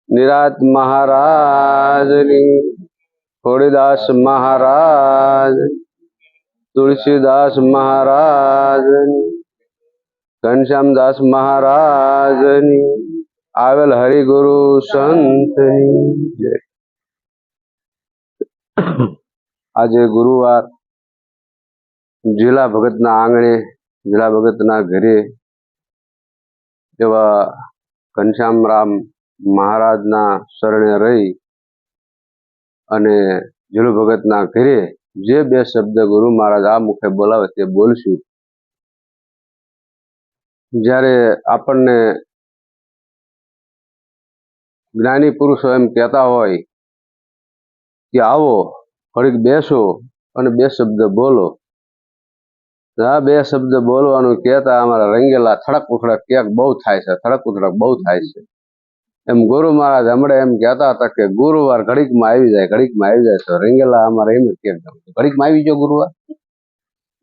નિરાત મહારાજની, ખોડીદાસ મહારાજ, તુલસીદાસ મહારાજની, ઘનશ્યામદાસ મહારાજની, આવેલ હરિગુરુ સંતની જય. આજે ગુરુવાર જિલ્લા ભગતના આંગણે, જિલ્લા ભગતના ઘરે એવા ઘનશ્યામરામ મહારાજના શરણે રહી અને જિલ્લુ ભગતના ઘરે જે બે શબ્દ ગુરુ મહારાજ આ મુખે બોલાવે તે બોલશું. જ્યારે આપણને જ્ઞાની પુરુષો એમ કહેતા હોય કે આવો ઘડીક બેસો અને બે શબ્દ બોલો, આ બે શબ્દ બોલવાનું કહેતા અમારા રંગેલા થડક ઉથડક ક્યાંક બહુ થાય છે, થડક ઉથડક બહુ થાય છે. એમ ગુરુ મહારાજ હમણાં એમ કહેતા હતા કે ગુરુવાર ઘડીકમાં આવી જાય, ઘડીકમાં આવી જાય. તો રંગેલા અમારે એમ જ ઘડીકમાં આવી ગયો ગુરુવાર.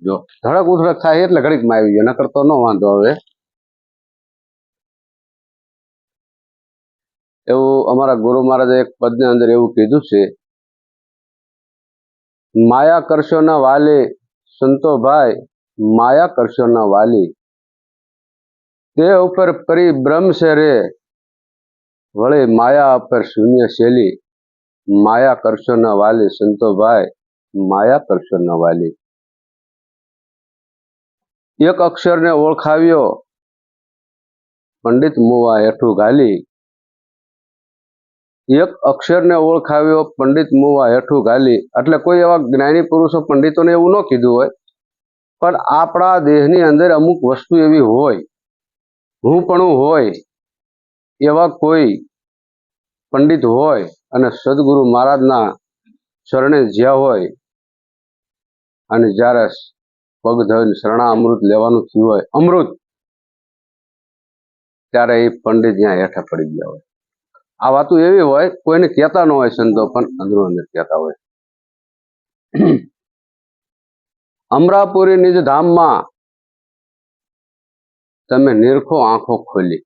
જો ધડક ઉથડક થાય એટલે ઘડીકમાં આવી ગયો, નકર તો ન વાંધો. હવે એવું અમારા ગુરુ મહારાજે એક પદની અંદર એવું કીધું છે, માયા કરશો ના વાલી સંતો ભાઈ, માયા કરશો ના વાલી, તે ઉપર પરિભ્રમ છે રે, વળી માયા ઉપર શૂન્ય શેલી. માયા કરશો ના વાલી સંતો ભાઈ, માયા કરશો ના વાલી. એક અક્ષરને ઓળખાવ્યો પંડિત મુવા હેઠું ઘાલી. એક અક્ષરને ઓળખાવ્યો પંડિત મુવા હેઠું ઘાલી. એટલે કોઈ એવા જ્ઞાની પુરુષો પંડિતોને એવું ન કીધું હોય, પણ આપણા દેહની અંદર અમુક વસ્તુ એવી હોય, હુંપણું હોય, એવા કોઈ પંડિત હોય અને સદગુરુ મહારાજના શરણે જ્યાં હોય અને જ્યારે પગ ધોઈને શરણા અમૃત લેવાનું થયું હોય, અમૃત, ત્યારે એ પંડિત ત્યાં હેઠા પડી ગયા હોય. આ વાતો એવી હોય, કોઈને કહેતા ન હોય સંતો, પણ અંદરો અંદર કહેતા હોય. અમરાપુરી નિજ ધામમાં તમે નિરખો આંખો ખોલી.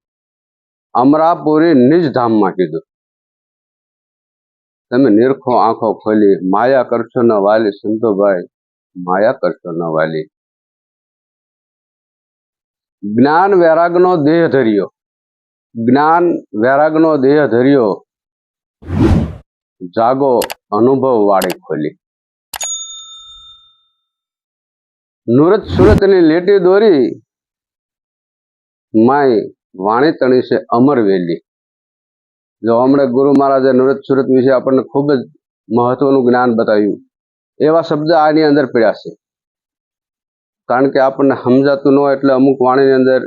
અમરાપુરી નિજ ધામમાં કીધું, તમે નિરખો આંખો ખોલી. માયા કરશો ન વાલી સંતોભાઈ, માયા કરશો ન વાલી. જ્ઞાન વૈરાગનો દેહ ધર્યો, જ્ઞાન વૈરાગનો દેહ ધર્યો, જાગો અનુભવ વાળી ખોલી. નુરત સુરતની લેટી દોરી, માય વાણી તણી છે અમર વેલી. જો હમણાં ગુરુ મહારાજે નુરત સુરત વિશે આપણને ખૂબ જ મહત્વનું જ્ઞાન બતાવ્યું. એવા શબ્દ આની અંદર પડ્યા છે, કારણ કે આપણને સમજાતું ન હોય એટલે અમુક વાણીની અંદર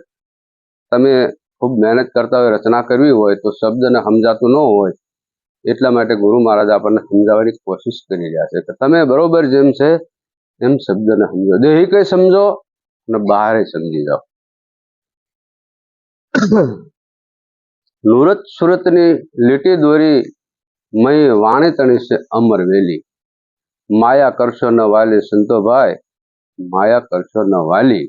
તમે ખૂબ મહેનત કરતા હોય, રચના કરવી હોય તો શબ્દને સમજાતું ન હોય, એટલા માટે ગુરુ મહારાજ આપણને સમજાવવાની કોશિશ કરી રહ્યા છે કે તમે બરોબર જેમ છે એમ શબ્દને સમજો, દેહી કઈ સમજો અને બહારે સમજી જાઓ. નુરત સુરતની લીટી દોરી, મય વાણી તણી છે અમર વેલી. માયા કરશો ન વાલી સંતો ભાઈ, માયા કરશો ન વાલી.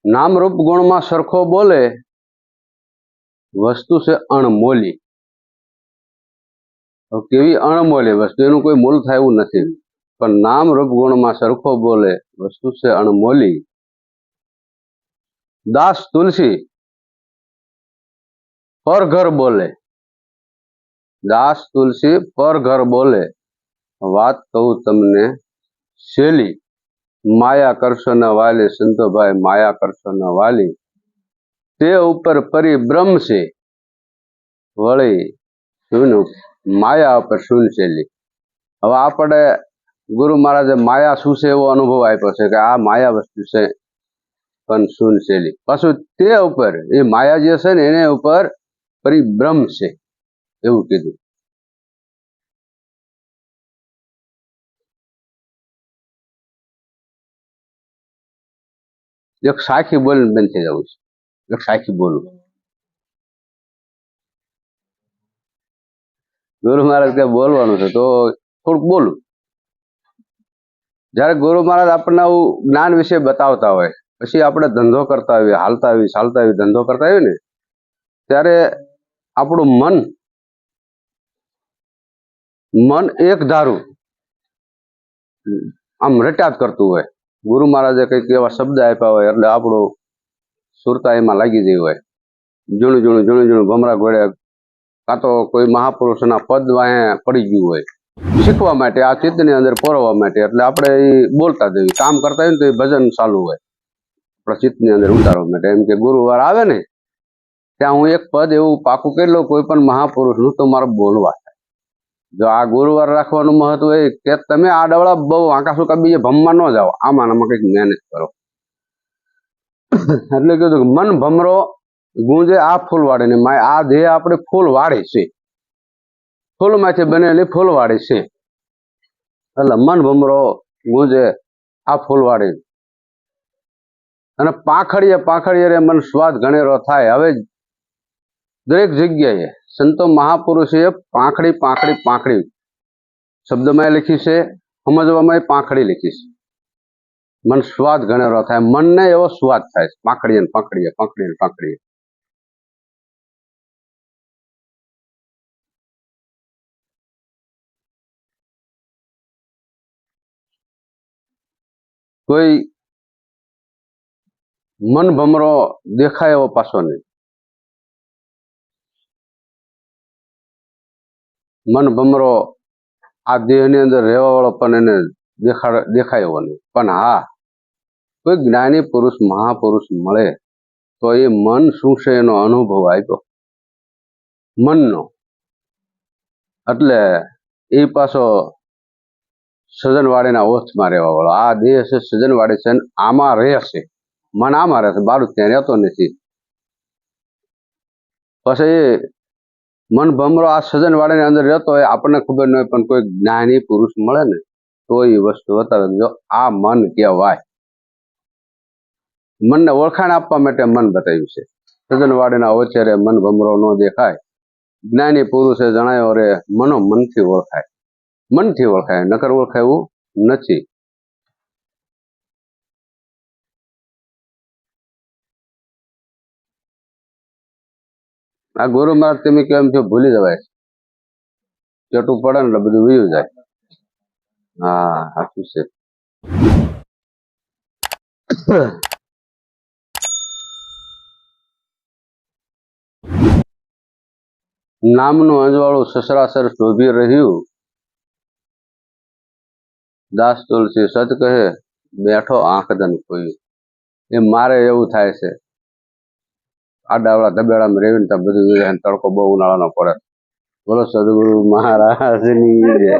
નામ રૂપ ગુણમાં સરખો બોલે, વસ્તુ છે અણમોલી. કેવી અણમોલી વસ્તુ, એનું કોઈ મૂલ થાય એવું નથી, પણ નામ રૂપ ગુણમાં સરખો બોલે, વસ્તુ છે અણમોલી. દાસ તુલસી પર ઘર બોલે, દાસ તુલસી પર ઘર બોલે, વાત કહું તમને શેલી. માયા કરશો ન વાલી સંતો ભાઈ, માયા કરશો ન વાલી. તે ઉપર પરિભ્રમ છે, વળી શું માયા ઉપર શૂનશેલી. હવે આપણે ગુરુ મહારાજે માયા શું છે એવો અનુભવ આપ્યો છે કે આ માયા વસ્તુ છે પણ શૂનશેલી. પાછું તે ઉપર એ માયા જે છે ને એને ઉપર પરિભ્રમ છે એવું કીધું. એક સાખી બોલીને બંધ થઈ જવું છે. એક સાખી બોલું. ગુરુ મહારાજ કે બોલવાનું છે તો થોડુંક બોલું. જયારે ગુરુ મહારાજ આપણને આવું જ્ઞાન વિશે બતાવતા હોય પછી આપણે ધંધો કરતા આવીએ, હાલતા આવી ચાલતા આવી ધંધો કરતા આવીએ ને ત્યારે આપણું મન એક ધારું આમ રટ્યા જ કરતું હોય. ગુરુ મહારાજે કંઈક એવા શબ્દ આપ્યા હોય એટલે આપણું સુરતા એમાં લાગી ગઈ હોય. ઝીણું ઝીણું ભમરા ઘોડે કાં તો કોઈ મહાપુરુષના પદ વાંહે પડી ગયું હોય શીખવા માટે, આ ચિત્તની અંદર પોરવવા માટે. એટલે આપણે એ બોલતા જઈએ, કામ કરતા હોય ને તો એ ભજન ચાલુ હોય આપણા ચિત્તની અંદર ઉતારવા માટે. એમ કે ગુરુવાર આવે ને ત્યાં હું એક પદ એવું પાકું કરી લઉં કોઈ પણ મહાપુરુષનું, તો મારે બોલવા. જો આ ગુરુવાર રાખવાનું મહત્વ એ કે તમે આ ડવળા બહુ આંકા સુકા બીજે ભમવા ન જાઓ, આમાં કંઈક મહેનત કરો. એટલે કીધું મન ભમરો ગુંજે આ ફૂલવાડી ને માય, આ દેહ આપણે ફૂલવાડી છે, ફૂલમાંથી બનેલી ફૂલવાડી છે. એટલે મન ભમરો ગુંજે આ ફૂલવાડી અને પાંખડીએ રે મન સ્વાદ ઘણેરો થાય. હવે દરેક જગ્યાએ સંતો મહાપુરુષે પાંખડી શબ્દમાં લખી છે, સમજવામાં પાંખડી લખી છે. મન સ્વાદ ઘણેરો થાય, મનને એવો સ્વાદ થાય પાંખડીએ. કોઈ મન ભમરો દેખાય એવો પાછો નહીં. મન ભમરો આ દેહની અંદર રહેવા વાળો પણ એને દેખાય એવો નહીં. પણ હા, કોઈ જ્ઞાની પુરુષ મહાપુરુષ મળે તો એ મન શું છે એનો અનુભવ આપ્યો મનનો. એટલે એ પાછો સજનવાડીના ઓથમાં રહેવા વાળો. આ દેહ છે સજનવાડી છે, આમાં રહેશે મન, આમાં રહેશે, બારું ત્યાં રહેતો નથી. પછી મન ભમરો આ સજનવાડીની અંદર રહેતો હોય, આપણને ખબર ન હોય, પણ કોઈ જ્ઞાની પુરુષ મળે ને તો એ વસ્તુ બતાવે. જો આ મન કહેવાય. મનને ઓળખાણ આપવા માટે મન બતાવ્યું છે. સજનવાડીના ઓછેરે મન ભમરો ન દેખાય, જ્ઞાની પુરુષે જણાયો રે મનો મનથી ઓળખાય, નકર ઓળખાયું નથી. આ ગુરુ મહારાજ તમે કેમ છો ભૂલી જવાય, ચોટું પડે ને એટલે બધું વયું જાય. હા, સાચું છે. નામનું અજવાળું સસરાસર શોભી રહ્યું, દાસ તુલસી સત કહે બેઠો આંખદન ખોયું. એ મારે એવું થાય છે, આડાવડા ધબેડામાં રેવીને ત્યાં બધું તડકો બહુ ઉનાળાનો પડે. બોલો સદગુરુ મહારાજની જય.